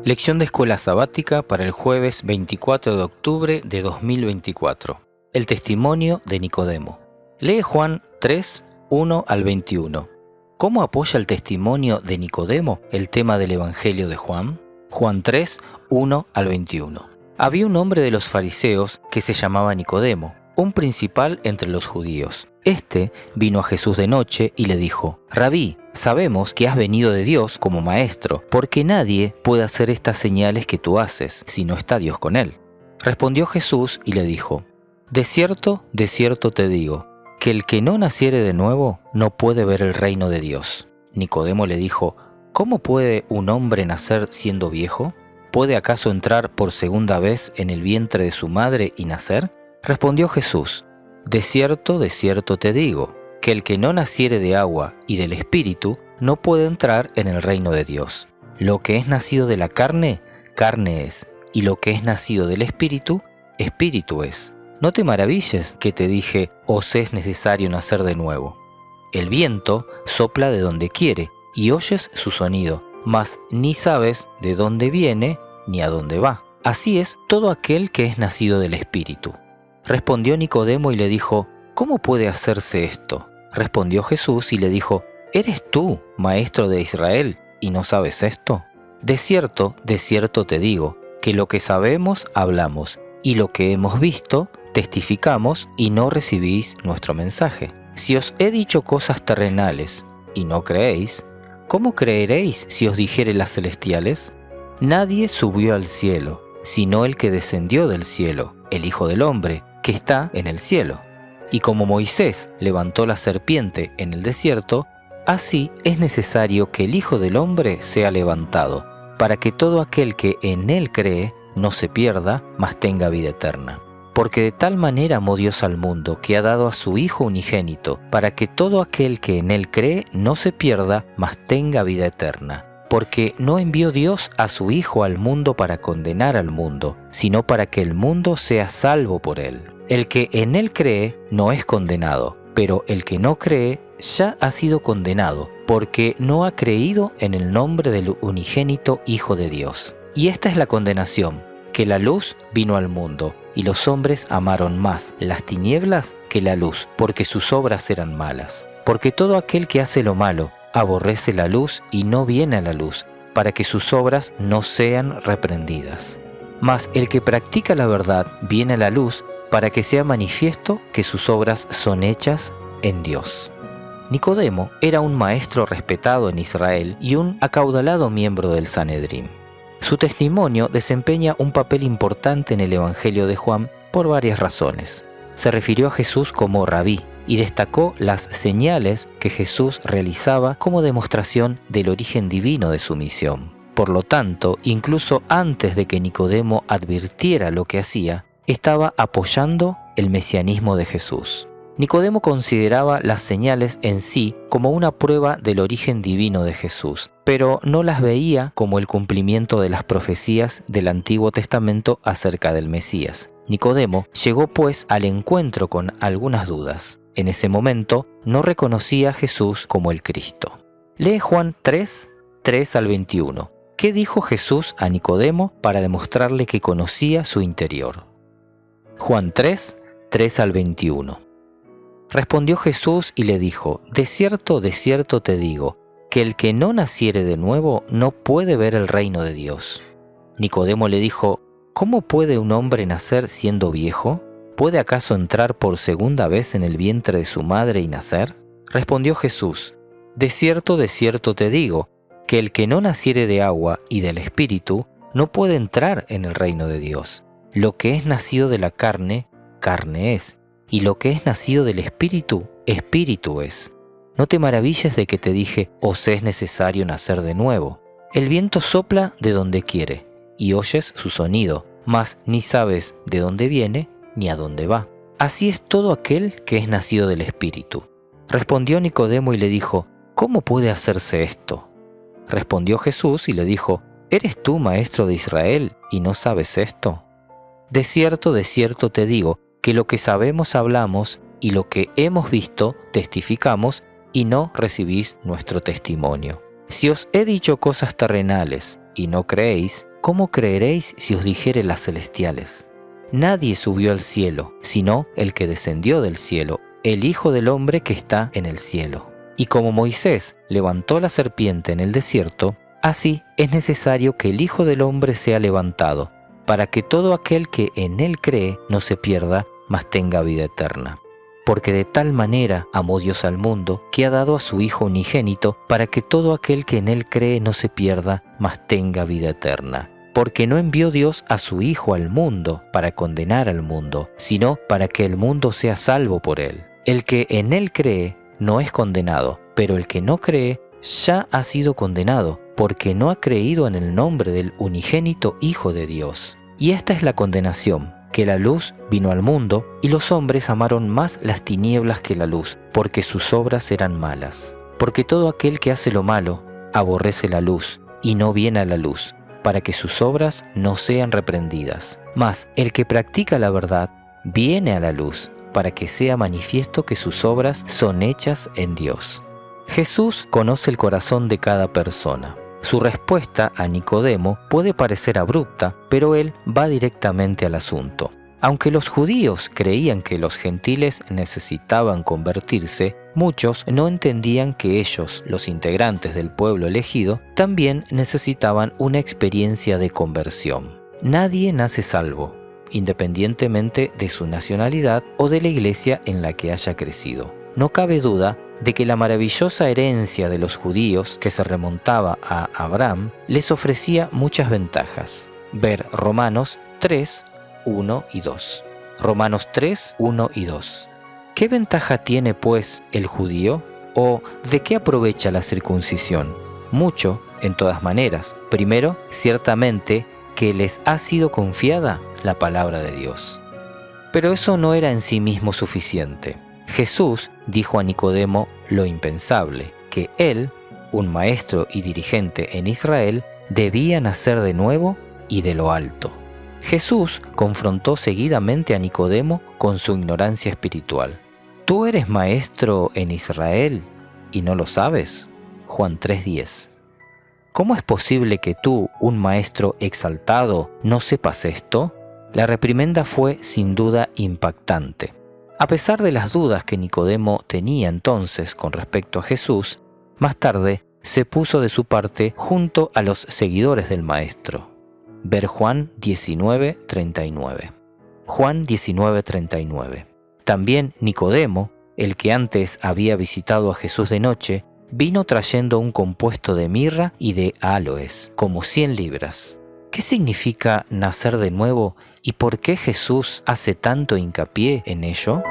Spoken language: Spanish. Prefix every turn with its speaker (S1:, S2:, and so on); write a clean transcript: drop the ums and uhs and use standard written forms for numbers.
S1: Lección de escuela sabática para el jueves 24 de octubre de 2024. El testimonio de Nicodemo. Lee Juan 3, 1 al 21. ¿Cómo apoya el testimonio de Nicodemo el tema del Evangelio de Juan? Juan 3, 1 al 21. Había un hombre de los fariseos que se llamaba Nicodemo, un principal entre los judíos. Este vino a Jesús de noche y le dijo: Rabí, sabemos que has venido de Dios como maestro, porque nadie puede hacer estas señales que tú haces, si no está Dios con él. Respondió Jesús y le dijo: de cierto te digo, que el que no naciere de nuevo no puede ver el reino de Dios. Nicodemo le dijo: ¿cómo puede un hombre nacer siendo viejo? ¿Puede acaso entrar por segunda vez en el vientre de su madre y nacer? Respondió Jesús: de cierto te digo, que el que no naciere de agua y del Espíritu no puede entrar en el reino de Dios. Lo que es nacido de la carne, carne es, y lo que es nacido del Espíritu, Espíritu es. No te maravilles que te dije: os es necesario nacer de nuevo. El viento sopla de donde quiere, y oyes su sonido, mas ni sabes de dónde viene ni a dónde va. Así es todo aquel que es nacido del Espíritu. Respondió Nicodemo y le dijo: ¿cómo puede hacerse esto? Respondió Jesús y le dijo: ¿eres tú, maestro de Israel, y no sabes esto? De cierto te digo, que lo que sabemos hablamos, y lo que hemos visto testificamos, y no recibís nuestro mensaje. Si os he dicho cosas terrenales, y no creéis, ¿cómo creeréis si os dijere las celestiales? Nadie subió al cielo, sino el que descendió del cielo, el Hijo del Hombre, que está en el cielo. Y como Moisés levantó la serpiente en el desierto, así es necesario que el Hijo del Hombre sea levantado, para que todo aquel que en él cree no se pierda, mas tenga vida eterna. Porque de tal manera amó Dios al mundo, que ha dado a su Hijo unigénito, para que todo aquel que en él cree no se pierda, mas tenga vida eterna. Porque no envió Dios a su Hijo al mundo para condenar al mundo, sino para que el mundo sea salvo por él. El que en él cree no es condenado, pero el que no cree ya ha sido condenado, porque no ha creído en el nombre del unigénito Hijo de Dios. Y esta es la condenación, que la luz vino al mundo, y los hombres amaron más las tinieblas que la luz, porque sus obras eran malas. Porque todo aquel que hace lo malo aborrece la luz y no viene a la luz, para que sus obras no sean reprendidas. Mas el que practica la verdad viene a la luz, para que sea manifiesto que sus obras son hechas en Dios. Nicodemo era un maestro respetado en Israel y un acaudalado miembro del Sanedrín. Su testimonio desempeña un papel importante en el Evangelio de Juan por varias razones. Se refirió a Jesús como Rabí y destacó las señales que Jesús realizaba como demostración del origen divino de su misión. Por lo tanto, incluso antes de que Nicodemo advirtiera lo que hacía, estaba apoyando el mesianismo de Jesús. Nicodemo consideraba las señales en sí como una prueba del origen divino de Jesús, pero no las veía como el cumplimiento de las profecías del Antiguo Testamento acerca del Mesías. Nicodemo llegó pues al encuentro con algunas dudas. En ese momento no reconocía a Jesús como el Cristo. Lee Juan 3, 3 al 21. ¿Qué dijo Jesús a Nicodemo para demostrarle que conocía su interior? Juan 3, 3 al 21. Respondió Jesús y le dijo: de cierto te digo, que el que no naciere de nuevo no puede ver el reino de Dios. Nicodemo le dijo: ¿cómo puede un hombre nacer siendo viejo? ¿Puede acaso entrar por segunda vez en el vientre de su madre y nacer? Respondió Jesús: de cierto te digo, que el que no naciere de agua y del Espíritu no puede entrar en el reino de Dios. Lo que es nacido de la carne, carne es, y lo que es nacido del Espíritu, Espíritu es. No te maravilles de que te dije: os es necesario nacer de nuevo. El viento sopla de donde quiere, y oyes su sonido, mas ni sabes de dónde viene ni a dónde va. Así es todo aquel que es nacido del Espíritu. Respondió Nicodemo y le dijo: ¿cómo puede hacerse esto? Respondió Jesús y le dijo: ¿eres tú maestro de Israel y no sabes esto? De cierto te digo, que lo que sabemos hablamos, y lo que hemos visto testificamos, y no recibís nuestro testimonio. Si os he dicho cosas terrenales y no creéis, ¿cómo creeréis si os dijere las celestiales? Nadie subió al cielo, sino el que descendió del cielo, el Hijo del Hombre que está en el cielo. Y como Moisés levantó la serpiente en el desierto, así es necesario que el Hijo del Hombre sea levantado, para que todo aquel que en él cree no se pierda, mas tenga vida eterna. Porque de tal manera amó Dios al mundo, que ha dado a su Hijo unigénito, para que todo aquel que en él cree no se pierda, mas tenga vida eterna. Porque no envió Dios a su Hijo al mundo para condenar al mundo, sino para que el mundo sea salvo por él. El que en él cree no es condenado, pero el que no cree ya ha sido condenado, porque no ha creído en el nombre del unigénito Hijo de Dios. Y esta es la condenación, que la luz vino al mundo, y los hombres amaron más las tinieblas que la luz, porque sus obras eran malas. Porque todo aquel que hace lo malo aborrece la luz, y no viene a la luz, para que sus obras no sean reprendidas. Mas el que practica la verdad viene a la luz, para que sea manifiesto que sus obras son hechas en Dios. Jesús conoce el corazón de cada persona. Su respuesta a Nicodemo puede parecer abrupta, pero él va directamente al asunto. Aunque los judíos creían que los gentiles necesitaban convertirse, muchos no entendían que ellos, los integrantes del pueblo elegido, también necesitaban una experiencia de conversión. Nadie nace salvo, independientemente de su nacionalidad o de la iglesia en la que haya crecido. No cabe duda de que la maravillosa herencia de los judíos, que se remontaba a Abraham, les ofrecía muchas ventajas. Ver Romanos 3, 1 y 2. Romanos 3, 1 y 2. ¿Qué ventaja tiene, pues, el judío? ¿O de qué aprovecha la circuncisión? Mucho, en todas maneras. Primero, ciertamente, que les ha sido confiada la palabra de Dios. Pero eso no era en sí mismo suficiente. Jesús dijo a Nicodemo lo impensable, que él, un maestro y dirigente en Israel, debía nacer de nuevo y de lo alto. Jesús confrontó seguidamente a Nicodemo con su ignorancia espiritual. ¿Tú eres maestro en Israel y no lo sabes? Juan 3:10. ¿Cómo es posible que tú, un maestro exaltado, no sepas esto? La reprimenda fue sin duda impactante. A pesar de las dudas que Nicodemo tenía entonces con respecto a Jesús, más tarde se puso de su parte junto a los seguidores del Maestro. Ver Juan 19:39. Juan 19:39. También Nicodemo, el que antes había visitado a Jesús de noche, vino trayendo un compuesto de mirra y de áloes, como 100 libras. ¿Qué significa nacer de nuevo y por qué Jesús hace tanto hincapié en ello?